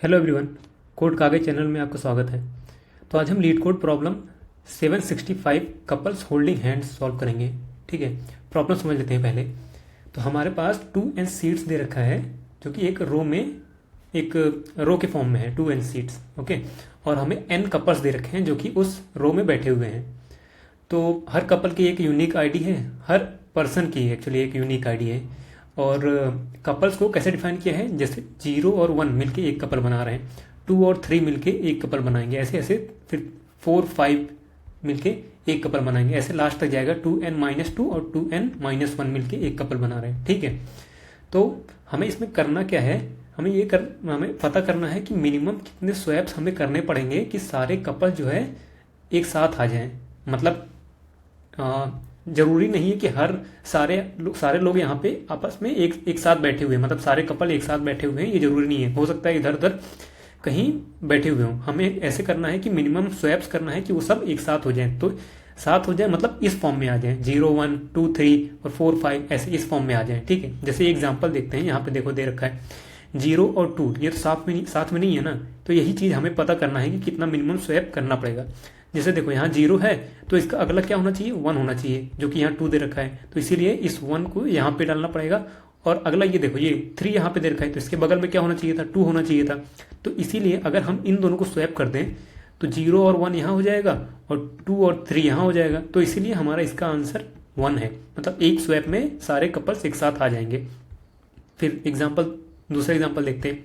Hello everyone, code कागज channel में आपका स्वागत है। तो आज हम leet code problem 765 couples holding hands solve करेंगे। ठीक है, प्रॉब्लम समझ लेते हैं पहले। तो हमारे पास 2n सीट्स दे रखा है जो कि एक रो के फॉर्म में है, 2n सीट्स। ओके, और हमें n कपल्स दे रखे हैं जो कि उस रो में बैठे हुए हैं। तो हर कपल की एक यूनिक आईडी है, हर पर्सन की एक्चुअली एक यूनिक आईडी है। और कपल्स को कैसे डिफाइन किया है, जैसे 0 और 1 मिलके एक कपल बना रहे हैं, 2 और 3 मिलके एक कपल बनाएंगे, ऐसे ऐसे फिर 4 5 मिलके एक कपल बनाएंगे, ऐसे लास्ट तक जाएगा 2n-2 और 2n-1 मिलके एक कपल बना रहे हैं। ठीक है, तो हमें इसमें करना क्या है, हमें पता करना है कि मिनिमम कितने स्वैप्स हमें करने पड़ेंगे कि सारे कपल जो है एक साथ आ जाएं। मतलब जरूरी नहीं है कि सारे लोग यहाँ पे आपस में एक साथ बैठे हुए हैं, मतलब सारे कपल एक साथ बैठे हुए हैं, ये जरूरी नहीं है। हो सकता है इधर उधर कहीं बैठे हुए हों। हमें ऐसे करना है कि मिनिमम स्वैप्स करना है कि वो सब एक साथ हो जाए। तो साथ हो जाए मतलब इस फॉर्म में आ जाए, 0 1 2 3 और 4 5 ऐसे इस फॉर्म में आ जाए। ठीक है, जैसे एग्जाम्पल देखते हैं, यहाँ पे देखो दे रखा है 0 और 2, ये तो साथ में नहीं है ना। तो यही चीज हमें पता करना है कि कितना मिनिमम स्वैप करना पड़ेगा। जैसे देखो यहाँ 0 है तो इसका अगला क्या होना चाहिए, 1 होना चाहिए, जो कि यहाँ 2 दे रखा है, तो इसीलिए इस 1 को यहाँ पे डालना पड़ेगा। और अगला ये देखो ये 3 यहाँ पे दे रखा है, तो इसके बगल में क्या होना चाहिए था, 2 होना चाहिए था। तो इसीलिए अगर हम इन दोनों को स्वैप कर दें तो 0 और 1 यहाँ हो जाएगा और 2 और 3 यहाँ हो जाएगा। तो इसीलिए हमारा इसका आंसर 1 है, मतलब एक स्वैप में सारे कपल्स एक साथ आ जाएंगे। फिर दूसरा एग्जाम्पल देखते हैं।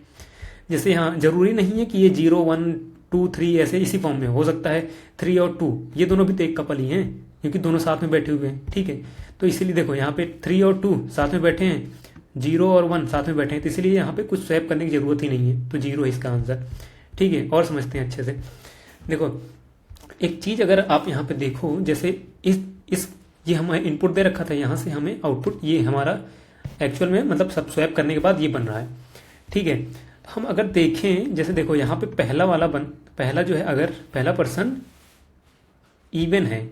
जैसे यहाँ जरूरी नहीं है कि ये 0 1 2 3 ऐसे इसी फॉर्म में हो सकता है, 3 और 2 ये दोनों भी तो एक कपल ही हैं क्योंकि दोनों साथ में बैठे हुए हैं। ठीक है, तो इसीलिए देखो यहाँ पे 3 और 2 साथ में बैठे हैं, 0 और 1 साथ में बैठे हैं, तो इसलिए यहाँ पे कुछ स्वैप करने की जरूरत ही नहीं है, तो 0 है इसका आंसर। ठीक है, और समझते हैं अच्छे से। देखो एक चीज अगर आप यहाँ पे देखो, जैसे इस ये हमें इनपुट दे रखा था, यहाँ से हमें आउटपुट ये हमारा एक्चुअल में मतलब सब स्वैप करने के बाद ये बन रहा है। ठीक है, हम अगर देखें, जैसे देखो यहाँ पे पहला जो है, अगर पहला पर्सन इवन है,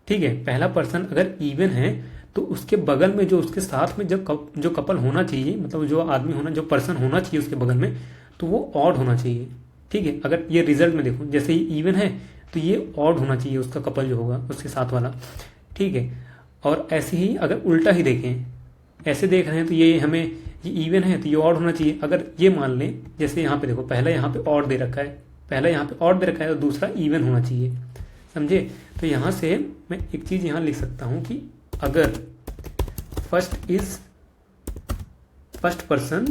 ठीक है, पहला पर्सन अगर इवन है तो उसके बगल में जो उसके साथ में जो कपल होना चाहिए, मतलब जो आदमी होना, जो पर्सन होना चाहिए उसके बगल में, तो वो ऑड होना चाहिए। ठीक है, अगर ये रिजल्ट में देखो, जैसे ये इवन है तो ये ऑड होना चाहिए उसका कपल जो होगा उसके साथ वाला। ठीक है, और ऐसे ही अगर उल्टा ही देखें, ऐसे देख रहे हैं तो ये इवन है तो ये ऑड होना चाहिए। अगर ये मान लें, जैसे यहाँ पे देखो पहला यहाँ पे ऑड दे रखा है, तो दूसरा इवन होना चाहिए, समझे। तो यहाँ से मैं एक चीज यहाँ लिख सकता हूँ कि अगर फर्स्ट पर्सन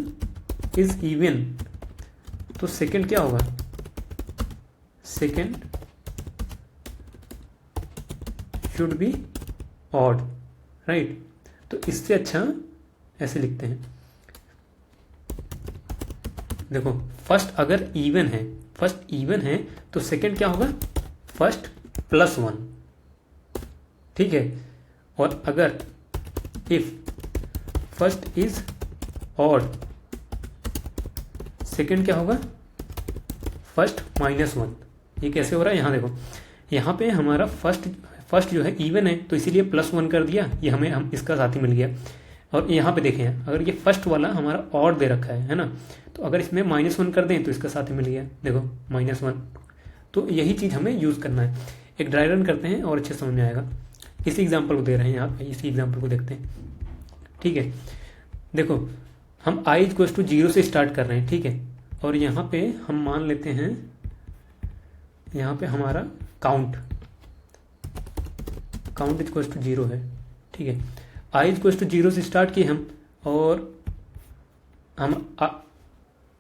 इज इवन तो सेकंड क्या होगा, second should be odd, right. तो इससे अच्छा ऐसे लिखते हैं, देखो फर्स्ट अगर इवन है तो सेकंड क्या होगा, फर्स्ट +1। ठीक है, और अगर if first is odd, second क्या होगा, फर्स्ट -1। ये कैसे हो रहा है, यहाँ देखो, यहाँ पे हमारा फर्स्ट जो है इवन है तो इसीलिए +1 कर दिया, ये हम इसका साथ ही मिल गया। और यहाँ पे देखें, अगर ये फर्स्ट वाला हमारा ऑड दे रखा है ना, तो अगर इसमें -1 कर दें तो इसका साथ ही मिल गया, देखो -1। तो यही चीज हमें यूज करना है। एक ड्राई रन करते हैं और अच्छे समझ में आएगा। इसी एग्जाम्पल को दे रहे हैं यहाँ पे, इसी एग्जाम्पल को देखते हैं। ठीक है, देखो हम i = 0 से स्टार्ट कर रहे हैं। ठीक है, और यहाँ पे हम मान लेते हैं, यहाँ पे हमारा काउंट = 0 है। ठीक है, i = 0 से स्टार्ट किए हम,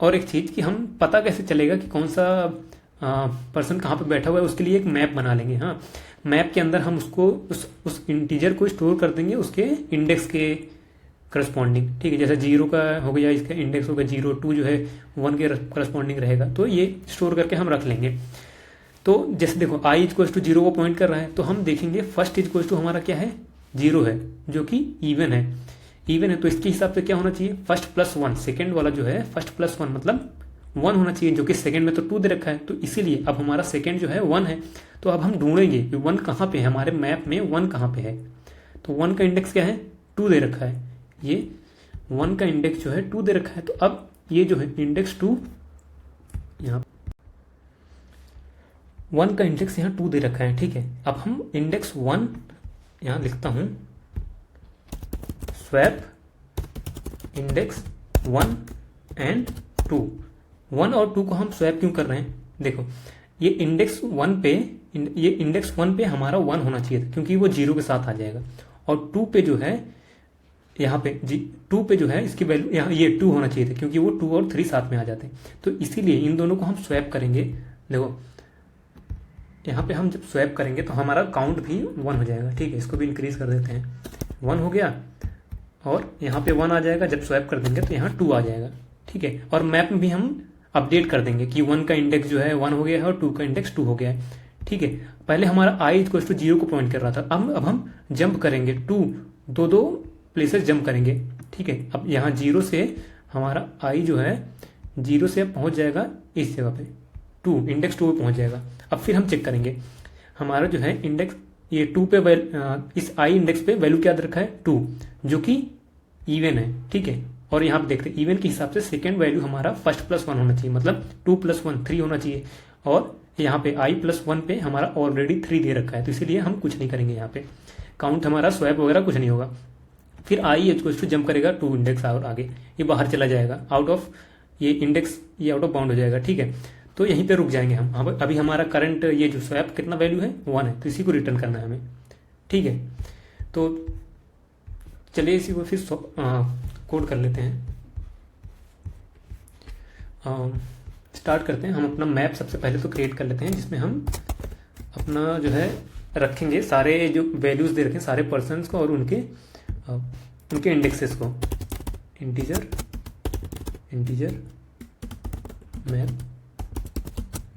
और एक चीज कि हम पता कैसे चलेगा कि कौन सा पर्सन कहाँ पे बैठा हुआ है, उसके लिए एक मैप बना लेंगे। हाँ, मैप के अंदर हम उसको उस इंटीजर को स्टोर कर देंगे उसके इंडेक्स के करस्पॉन्डिंग। ठीक है, जैसे 0 का हो गया, इसका इंडेक्स होगा 0, 2 जो है 1 के करस्पॉन्डिंग रहेगा, तो ये स्टोर करके हम रख लेंगे। तो जैसे देखो i = 0 को पॉइंट कर रहा है, तो हम देखेंगे फर्स्ट = हमारा क्या है, 0 है, जो कि इवन है। तो इसके हिसाब से क्या होना चाहिए, फर्स्ट +1, सेकेंड वाला जो है फर्स्ट +1 मतलब 1 होना चाहिए, जो कि सेकेंड में तो 2 दे रखा है, तो इसीलिए अब हमारा सेकेंड जो है 1 है। तो अब हम ढूंढेंगे कि 1 कहाँ पे है, हमारे मैप में 1 कहाँ पे है। तो 1 का इंडेक्स क्या है, 2 दे रखा है, ये 1 का इंडेक्स जो है 2 दे रखा है। तो अब ये जो है इंडेक्स 2 यहाँ 1 का इंडेक्स यहाँ 2 दे रखा है, ठीक है। अब हम इंडेक्स 1 यहाँ लिखता हूँ, स्वैप इंडेक्स 1 एंड 2। 1 और 2 को हम स्वैप क्यों कर रहे हैं, देखो ये इंडेक्स 1 पे हमारा 1 होना चाहिए था, क्योंकि वो 0 के साथ आ जाएगा। और 2 पे जो है यहाँ पे 2 पे जो है इसकी वैल्यू यहाँ ये 2 होना चाहिए था, क्योंकि वो 2 और 3 साथ में आ जाते हैं। तो इसीलिए इन दोनों को हम स्वैप करेंगे। देखो यहाँ पे हम जब स्वैप करेंगे तो हमारा काउंट भी 1 हो जाएगा, ठीक है। इसको भी इंक्रीज कर देते हैं, 1 हो गया और यहाँ पे 1 आ जाएगा। जब स्वैप कर देंगे तो यहाँ 2 आ जाएगा, ठीक है। और मैप में भी हम अपडेट कर देंगे कि 1 का इंडेक्स जो है 1 हो गया है और 2 का इंडेक्स 2 हो गया है, ठीक है। पहले हमारा i इक्वल टू 0 को पॉइंट कर रहा था, अब हम जंप करेंगे, दो प्लेसेस जंप करेंगे, ठीक है। अब यहाँ 0 से हमारा i जो है 0 से पहुंच जाएगा इस जगह पे, 2 इंडेक्स 2 पे पहुंच जाएगा। अब फिर हम चेक करेंगे हमारा जो है इंडेक्स ये 2 पे इस i इंडेक्स पे वैल्यू क्या रखा है 2, जो कि इवन है, ठीक है। और यहाँ पे देखते हैं इवन के हिसाब से सेकेंड वैल्यू हमारा फर्स्ट प्लस 1 होना चाहिए, मतलब 2 + 1 3 होना चाहिए। और यहाँ पे i + 1 पे हमारा ऑलरेडी 3 दे रखा है, तो इसीलिए हम कुछ नहीं करेंगे। यहाँ पे काउंट हमारा स्वैप वगैरह कुछ नहीं होगा। फिर i इक्वल टू जंप करेगा 2 इंडेक्स और आगे, ये बाहर चला जाएगा, आउट ऑफ ये इंडेक्स, ये आउट ऑफ बाउंड हो जाएगा, ठीक है। तो यहीं पे रुक जाएंगे हम। अभी हमारा करंट ये जो स्वैप कितना वैल्यू है 1 है, तो इसी को रिटर्न करना है हमें, ठीक है। तो चलिए इसी को फिर कोड कर लेते हैं, स्टार्ट करते हैं। हम अपना मैप सबसे पहले तो क्रिएट कर लेते हैं, जिसमें हम अपना जो है रखेंगे सारे जो वैल्यूज दे रखे सारे पर्सन्स को और उनके इंडेक्सेस को। Integer map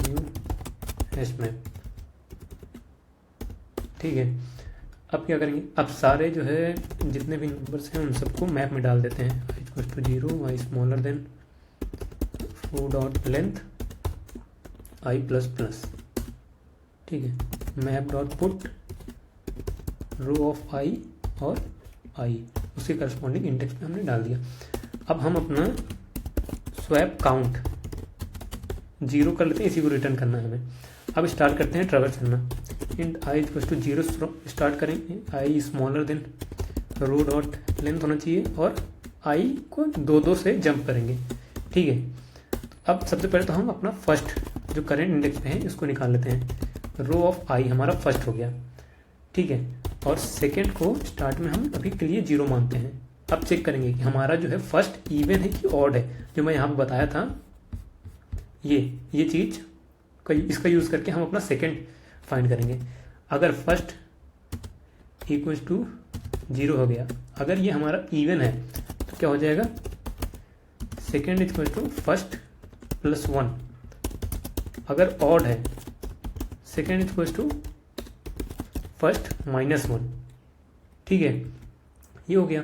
new hash map, ठीक है। अब क्या करेंगे, अब सारे जो है जितने भी नंबर्स हैं उन सबको मैप में डाल देते हैं। i = 0, y smaller than 4.length i++, ठीक है। map.put रो ऑफ i और i उसके करस्पॉन्डिंग इंडेक्स पे हमने डाल दिया। अब हम अपना स्वैप काउंट 0 कर लेते हैं, इसी को रिटर्न करना है हमें। अब स्टार्ट करते हैं ट्रैवर्स करना। इंट i = 0 स्टार्ट करेंगे, i स्मॉलर देन रो.लेंथ होना चाहिए और i को 2 से जंप करेंगे, ठीक है। अब सबसे पहले तो हम अपना फर्स्ट जो करेंट इंडेक्स पे है इसको निकाल लेते हैं। रो ऑफ i हमारा फर्स्ट हो गया, ठीक है। और सेकेंड को स्टार्ट में हम अभी के लिए 0 मानते हैं। अब चेक करेंगे कि हमारा जो है फर्स्ट इवन है कि ऑड है, जो मैं यहाँ पे बताया था। ये चीज इसका यूज करके हम अपना सेकेंड फाइंड करेंगे। अगर फर्स्ट इक्वल टू 0 हो गया, अगर ये हमारा इवन है तो क्या हो जाएगा, सेकेंड इक्वल टू फर्स्ट + 1। अगर ऑड है, सेकेंड इक्वल टू फर्स्ट -1, ठीक है। ये हो गया।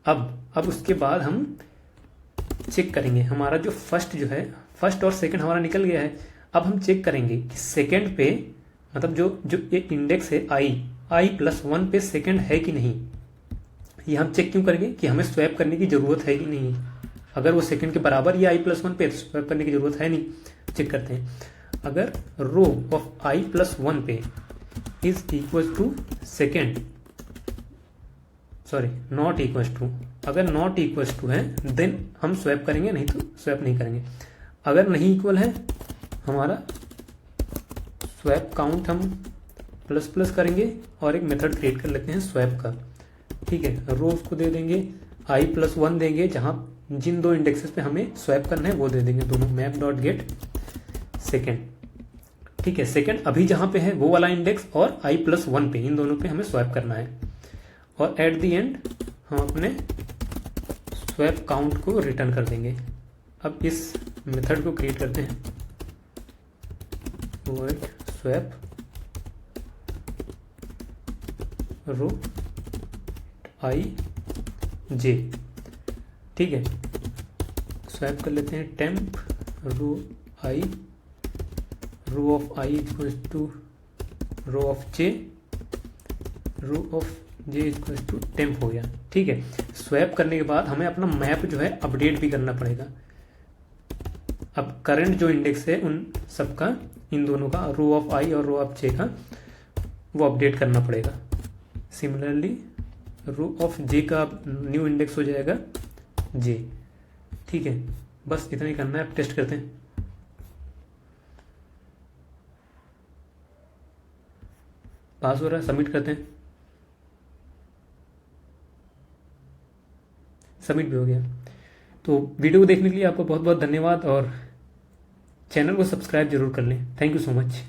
अब उसके बाद हम चेक करेंगे हमारा जो फर्स्ट जो है, फर्स्ट और सेकंड हमारा निकल गया है। अब हम चेक करेंगे कि सेकंड पे, मतलब जो ये इंडेक्स है i + 1 पे सेकंड है कि नहीं। ये हम चेक क्यों करेंगे कि हमें स्वैप करने की जरूरत है कि नहीं। अगर वो सेकंड के बराबर या i + 1 पे, स्वैप करने की जरूरत है नहीं। चेक करते हैं, अगर रो ऑफ i + 1 पे is equal to second, sorry not equal to, अगर नॉट इक्वल टू है देन हम स्वैप करेंगे, नहीं तो स्वैप नहीं करेंगे। अगर नहीं इक्वल है हमारा स्वैप काउंट हम ++ करेंगे और एक मेथड क्रिएट कर लेते हैं स्वैप का, ठीक है। रोज को दे देंगे i + 1 देंगे, जहां जिन 2 इंडेक्सेस पे हमें स्वैप करना है वो दे देंगे दोनों, map.get सेकेंड, ठीक है। सेकेंड अभी जहां पे है वो वाला इंडेक्स और i + 1 पे, इन दोनों पे हमें स्वैप करना है। और एट द एंड हम अपने स्वैप काउंट को रिटर्न कर देंगे। अब इस मेथड को क्रिएट करते हैं, void swap row i j, ठीक है। स्वैप कर लेते हैं temp row of i equal to row of j, row of j equal to temp हो गया, ठीक है। स्वैप करने के बाद हमें अपना मैप जो है अपडेट भी करना पड़ेगा। अब करंट जो इंडेक्स है उन सबका, इन दोनों का, रो ऑफ आई और रो ऑफ जे का, वो अपडेट करना पड़ेगा। सिमिलरली रो ऑफ जे का न्यू इंडेक्स हो जाएगा जे। ठीक है, बस इतना ही करना है। अब टेस्ट करते हैं। पास हो रहा है, सबमिट करते हैं। सबमिट भी हो गया। तो वीडियो को देखने के लिए आपको बहुत बहुत धन्यवाद, और चैनल को सब्सक्राइब जरूर कर लें। Thank you so much.